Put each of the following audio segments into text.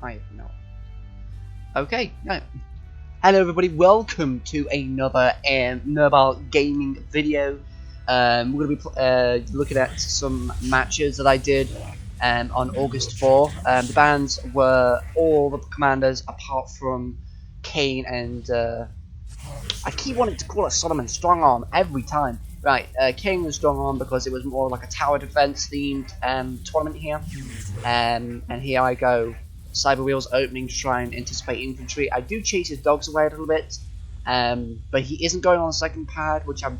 I have not. Okay, no. Hello everybody, welcome to another mobile gaming video. We're going to be looking at some matches that I did on August 4. The bans were all the commanders apart from Kane and I keep wanting to call it Solomon Strongarm every time. Right, Kane was Strongarm because it was more like a tower defense themed tournament here. And here I go. Cyber Wheels opening to try and anticipate infantry. I do chase his dogs away a little bit, but he isn't going on the second pad, which I'm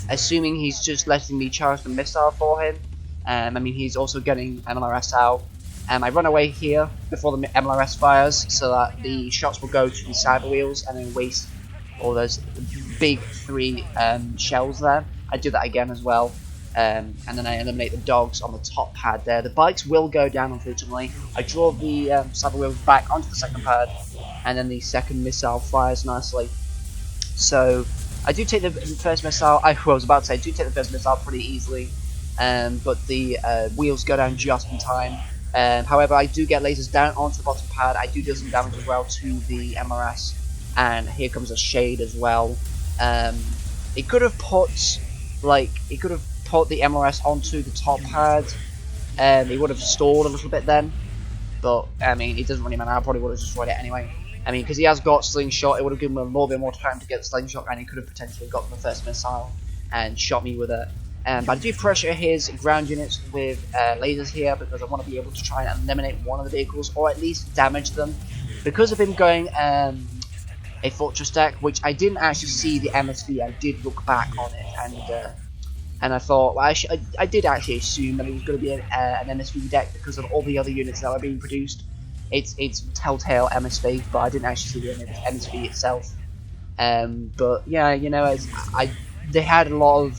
assuming he's just letting me charge the missile for him. I mean, he's also getting MLRS out. I run away here before the MLRS fires, so that the shots will go to the Cyber Wheels and then waste all those big 3 shells there. I do that again as well. And then I eliminate the dogs on the top pad there. The bikes will go down, unfortunately. I draw the Cyber Wheels back onto the second pad, and then the second missile fires nicely. So I do take the first missile. I was about to say, I do take the first missile pretty easily, but the wheels go down just in time. However, I do get lasers down onto the bottom pad. I do some damage as well to the MRS, and here comes a shade as well. It could have put the MRS onto the top pad, it would have stalled a little bit then, but I mean, it doesn't really matter. I probably would have destroyed it anyway. I mean, because he has got slingshot, it would have given him a little bit more time to get the slingshot, and he could have potentially gotten the first missile and shot me with it. But I do pressure his ground units with lasers here because I want to be able to try and eliminate one of the vehicles, or at least damage them. Because of him going a fortress deck, which I didn't actually see the MSV, I did look back on it, and I thought, well, I did actually assume that it was going to be an MSV deck because of all the other units that were being produced. It's Telltale MSV, but I didn't actually see the MSV itself. But yeah, you know, they had a lot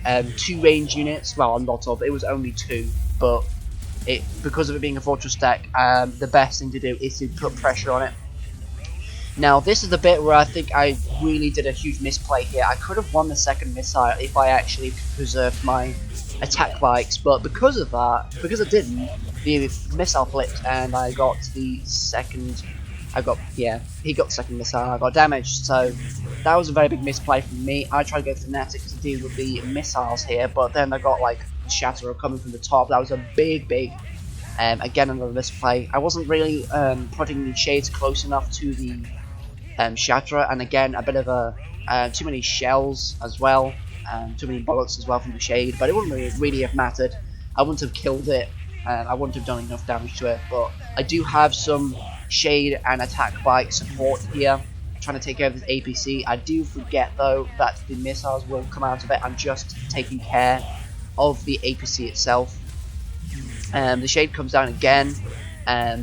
of 2 range units. Well, a lot of, it was only 2, but because of it being a fortress deck, the best thing to do is to put pressure on it. Now, this is the bit where I think I really did a huge misplay here. I could have won the second missile if I actually preserved my attack bikes, but because of that, because I didn't, the missile flipped and I got the second. He got the second missile. I got damaged, so that was a very big misplay from me. I tried to go Fnatic to deal with the missiles here, but then I got like Shatterer coming from the top. That was a big. Again, another misplay. I wasn't really putting the shades close enough to the Shatterer, and again a bit of a too many shells as well, too many bullets as well from the shade, but it wouldn't really have mattered. I wouldn't have killed it, I wouldn't have done enough damage to it, but I do have some shade and attack bike support here trying to take over this APC. I do forget though that the missiles will come out of it. I'm just taking care of the APC itself. The shade comes down again,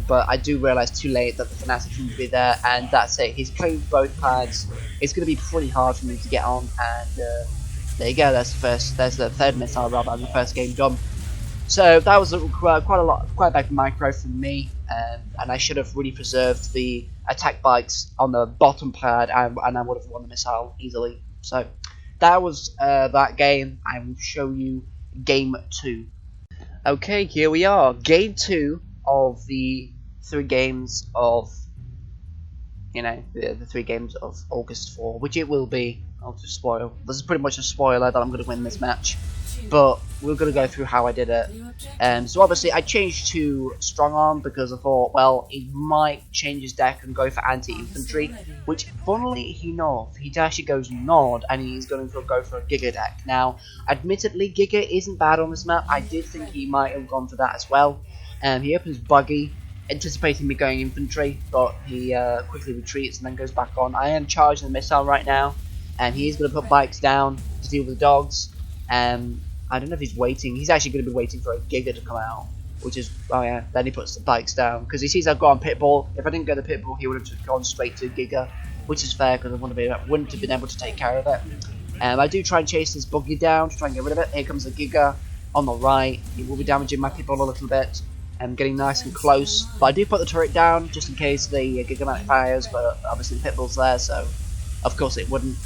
but I do realise too late that the Fnatic can be there, and that's it. He's claimed both pads. It's going to be pretty hard for me to get on, and there you go. There's the third missile rather than the first game done. So that was quite a big micro from me, and I should have really preserved the attack bikes on the bottom pad, and I would have won the missile easily. So that was that game. I will show you game 2. Okay, here we are, game 2 of the 3 games of, you know, the 3 games of August 4, which it will be. I'll just spoil. This is pretty much a spoiler that I'm going to win this match, but we're going to go through how I did it. So obviously I changed to strong arm because I thought, well, he might change his deck and go for anti-infantry, which funnily enough, he actually goes Nod and he's going to go for a Giga deck. Now, admittedly, Giga isn't bad on this map. I did think he might have gone for that as well. He opens Buggy, anticipating me going infantry, but he quickly retreats and then goes back on. I am charging the missile right now, and he's going to put bikes down to deal with the dogs. I don't know if he's waiting. He's actually going to be waiting for a Giga to come out, which is, oh yeah, then he puts the bikes down because he sees I've got on Pitbull. If I didn't go to Pitbull, he would have just gone straight to Giga, which is fair because I wouldn't have been able to take care of it. I do try and chase this Buggy down to try and get rid of it. Here comes the Giga on the right. He will be damaging my Pitbull a little bit. I'm getting nice and close, but I do put the turret down just in case the Gigamatic fires, but obviously the Pitbull's there, so of course it wouldn't.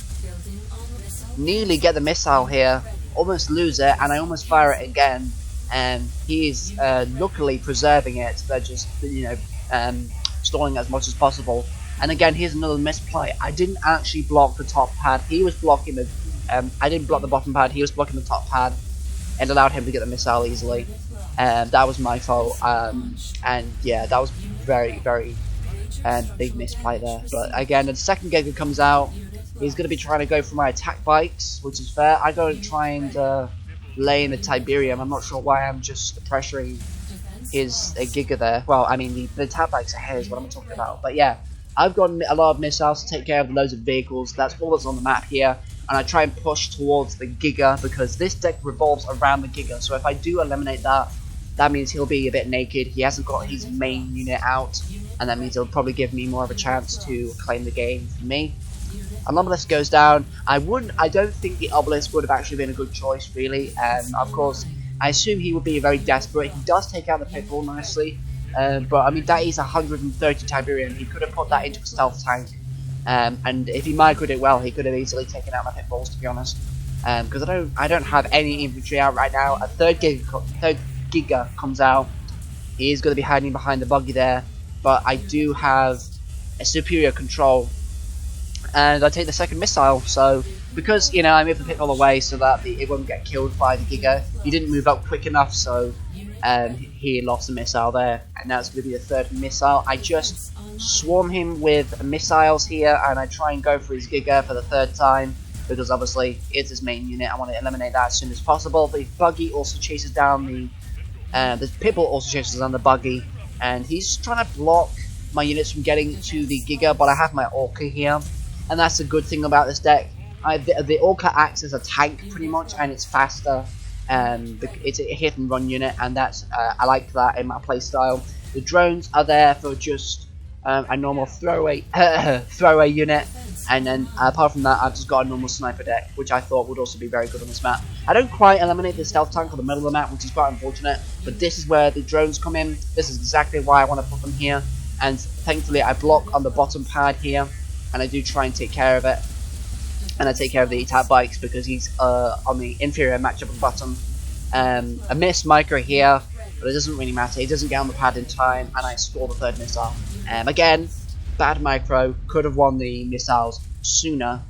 Nearly get the missile here, almost lose it, and I almost fire it again, and he is luckily preserving it. They're just, you know, stalling as much as possible. And again, here's another misplay. I didn't actually block the top pad. He was blocking the. I didn't block the bottom pad. He was blocking the top pad. It allowed him to get the missile easily. That was my fault. And yeah, that was very, very big misplay there. But again, the second Giga comes out. He's going to be trying to go for my attack bikes, which is fair. I go to try and lay in the Tiberium. I'm not sure why I'm just pressuring his Giga there. Well, I mean, the attack bikes are here is what I'm talking about. But yeah, I've got a lot of missiles to take care of loads of vehicles. That's all that's on the map here. And I try and push towards the Giga because this deck revolves around the Giga. So if I do eliminate that, that means he'll be a bit naked. He hasn't got his main unit out. And that means it'll probably give me more of a chance to claim the game for me. An obelisk goes down. I don't think the obelisk would have actually been a good choice, really. Of course, I assume he would be very desperate. He does take out the pitbull nicely, but I mean that is 130 Tiberium. He could have put that into a stealth tank, and if he microed it well, he could have easily taken out my pitbulls. To be honest, because I don't have any infantry out right now. A third Giga comes out. He is going to be hiding behind the buggy there, but I do have a superior control. And I take the second missile, so because, you know, I moved the pitbull away so that it wouldn't get killed by the Giga, he didn't move up quick enough, so he lost the missile there, and that's going to be the third missile. I just swarm him with missiles here, and I try and go for his Giga for the third time, because obviously it's his main unit. I want to eliminate that as soon as possible. The buggy also chases down the pitbull also chases down the buggy, and he's trying to block my units from getting to the Giga, but I have my Orca here. And that's a good thing about this deck. The Orca acts as a tank pretty much, and it's faster. It's a hit and run unit, and that's I like that in my playstyle. The drones are there for just a normal throwaway unit, and then apart from that, I've just got a normal sniper deck, which I thought would also be very good on this map. I don't quite eliminate the stealth tank on the middle of the map, which is quite unfortunate. But this is where the drones come in. This is exactly why I want to put them here, and thankfully I block on the bottom pad here. And I do try and take care of it, and I take care of the attack bikes because he's on the inferior matchup at the bottom. A missed micro here, but it doesn't really matter. He doesn't get on the pad in time, and I score the third missile. Again, bad micro. Could have won the missiles sooner,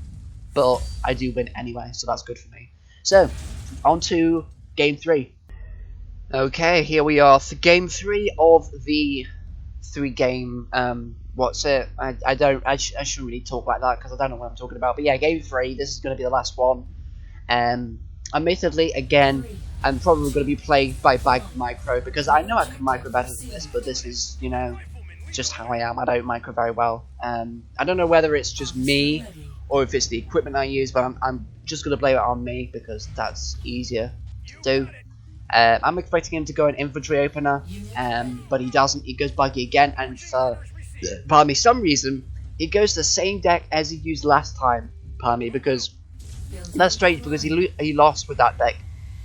but I do win anyway, so that's good for me. So, on to game 3. Okay, here we are for game 3 of the 3-game. What's it? I shouldn't really talk like that because I don't know what I'm talking about. But yeah, game 3. This is going to be the last one. Admittedly, again, I'm probably going to be playing by micro because I know I can micro better than this, but this is, you know, just how I am. I don't micro very well. I don't know whether it's just me or if it's the equipment I use, but I'm just going to blame it on me because that's easier to do. I'm expecting him to go an infantry opener, but he doesn't. He goes buggy again, and for pardon me, some reason he goes the same deck as he used last time. Pardon me, because that's strange because he lost with that deck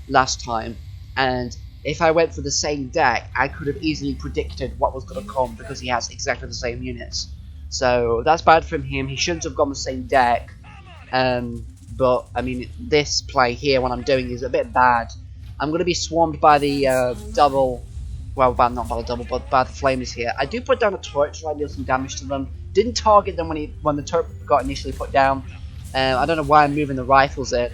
last time, and if I went for the same deck, I could have easily predicted what was going to come because he has exactly the same units. So that's bad from him. He shouldn't have gone the same deck. But I mean, this play here, what I'm doing is a bit bad. I'm going to be swarmed by the double. Well, not by the double, but by the flamers here. I do put down a turret to try and deal some damage to them. Didn't target them when the turret got initially put down. I don't know why I'm moving the rifles in.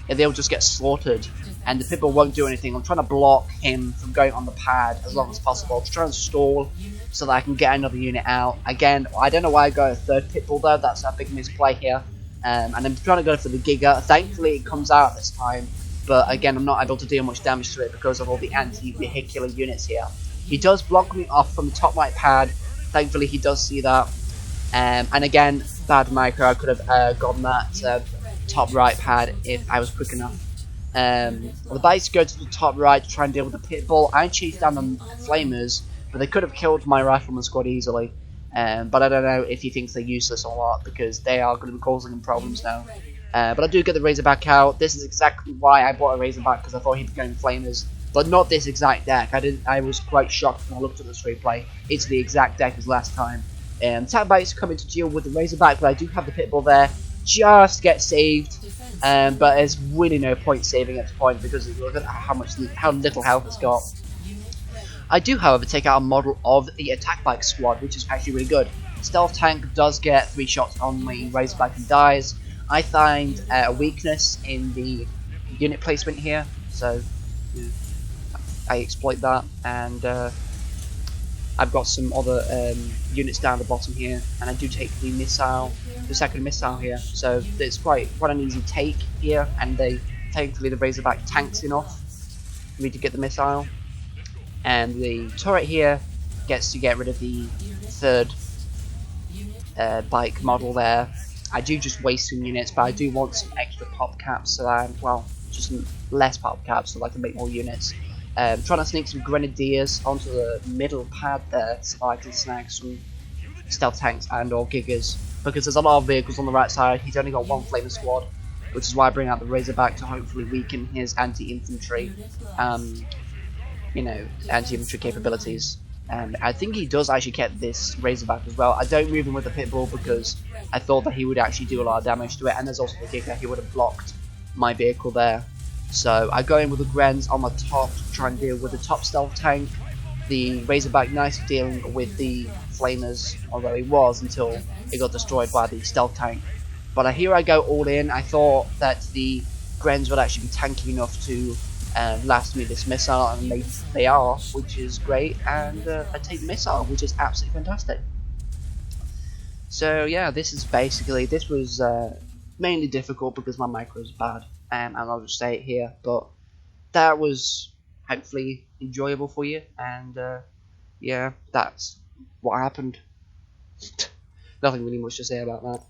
They'll just get slaughtered, and the pitbull won't do anything. I'm trying to block him from going on the pad as long as possible. I'm trying to stall so that I can get another unit out. Again, I don't know why I go a third pitbull though. That's a big misplay here. And I'm trying to go for the Giga. Thankfully, it comes out this time. But again, I'm not able to deal much damage to it because of all the anti-vehicular units here. He does block me off from the top right pad. Thankfully, he does see that. And again, bad micro. I could have gotten that top right pad if I was quick enough. The bikes go to the top right to try and deal with the pitbull. I chase down the flamers, but they could have killed my rifleman squad easily. But I don't know if he thinks they're useless or not because they are going to be causing him problems now. But I do get the Razorback out. This is exactly why I bought a Razorback, because I thought he'd be going flamers, but not this exact deck. I was quite shocked when I looked at this replay. It's the exact deck as last time. Attack bikes coming to deal with the Razorback, but I do have the pitbull there. just get saved, but there's really no point saving at this point because look at how little health it's got. I do, however, take out a model of the attack bike squad, which is actually really good. Stealth tank does get 3 shots on the Razorback and dies. I find a weakness in the unit placement here, so I exploit that, and I've got some other units down the bottom here, and I do take the second missile here, so it's quite an easy take here, and thankfully the Razorback tanks enough for me to get the missile. And the turret here gets to get rid of the third bike model there. I do just waste some units, but I do want some extra pop caps, so just less pop caps so I can make more units. Trying to sneak some grenadiers onto the middle pad there so I can snag some stealth tanks and or gigas, because there's a lot of vehicles on the right side. He's only got one flamer squad, which is why I bring out the Razorback to hopefully weaken his anti-infantry anti-infantry capabilities. And I think he does actually get this Razorback as well. I don't move him with the Pitbull because I thought that he would actually do a lot of damage to it, and there's also the Giga, he would have blocked my vehicle there. So I go in with the Grens on the top to try and deal with the top stealth tank. The Razorback nicely dealing with the Flamers, although he was until it got destroyed by the stealth tank. But here I go all in. I thought that the Grens would actually be tanky enough to last me this missile, and they are, which is great, and I take the missile, which is absolutely fantastic. So yeah, this was mainly difficult because my micro is bad, and I'll just say it here, but that was hopefully enjoyable for you, and yeah, that's what happened. Nothing really much to say about that.